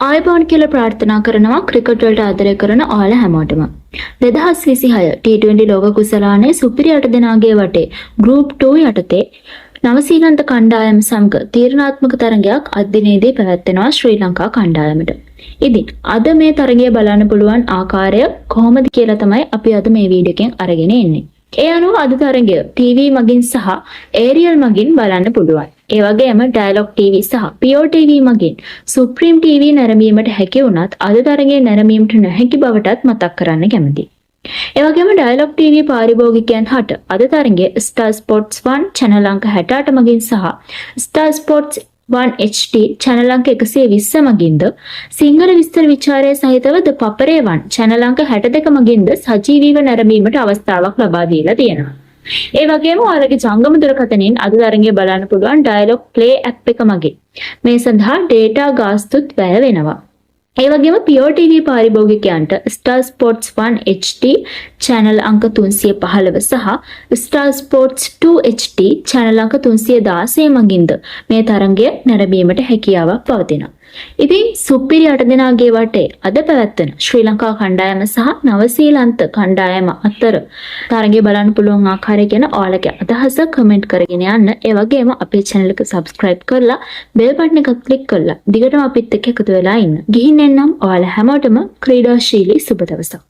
ආයුබෝවන් කියලා ප්‍රාර්ථනා කරනවා ක්‍රිකට් වලට ආදරය කරන ඔයාලා හැමෝටම. 2026 T20 ලෝක කුසලානේ සුපිරි 8 දෙනාගේ වටේ ගෲප් 2 යටතේ නවසීලන්ත කණ්ඩායම සමග තීරණාත්මක තරගයක් අද දිනේදී පැවැත්වෙනවා ශ්‍රී ලංකා කණ්ඩායමට. ඉතින් අද මේ තරගය බලන්න පුළුවන් ආකාරය කොහොමද කියලා තමයි අපි අද මේ වීඩියෝ එකෙන් අරගෙන එන්නේ. ඒ අනුව අද තරගය TV මගින් සහ ඒරියල් මගින් බලන්න පුළුවන්. ඒ වගේම ඩයලොග් TV සහ POTV මගින් සුප්‍රීම් TV නැරඹීමට හැකි වුණත් අද තරගයේ නැරඹීමට නොහැකි බවටත් මතක් කරන්න කැමතියි. ඒ වගේම ඩයලොග් TV පාරිභෝගිකයන් හට අද තරගයේ Star Sports 1 channel අංක 68 මගින් සහ Star Sports 1 HD channel අංක 120 මගින්ද සිංහල විස්තර විචාරය සහිතව ද පපරේ 1 channel අංක 62 මගින්ද සජීවීව නැරඹීමට අවස්ථාවක් ලබා දීලා තියෙනවා. ඒ වගේම ඔයාලගේ ජංගම දුරකථනයෙන් අද තරගය බලන්න පුළුවන් ඩයලොග් ප්ලේ ඇප් එක මගින්. මේ සඳහා ඩේටා ගාස්තුත් වැය වෙනවා. ඒ වගේම POTV පාරිභෝගිකයන්ට Star Sports 1 HD channel අංක 315 සහ Star Sports 2 HD channel අංක 316 මගින්ද මේ තරගය නැරඹීමට හැකියාවක් පවතිනවා. ඉතින් සුපිරි 8 දෙනාගේ වටේ අද පැවැත්වෙන ශ්‍රී ලංකා කණ්ඩායම සහ නවසීලන්ත කණ්ඩායම අතර තරගය බලන්න පුළුවන් ආකාරය ගැන ඔයාලගේ අදහස කමෙන්ට් කරගෙන යන්න. ඒ වගේම අපේ channel එක subscribe කරලා bell button එක click කරලා දිගටම අපිත් එක්ක එකතු වෙලා ඉන්න. ගිහින් එන්නම් ඔයාලා හැමෝටම ක්‍රීඩාශීලී සුබ දවසක්.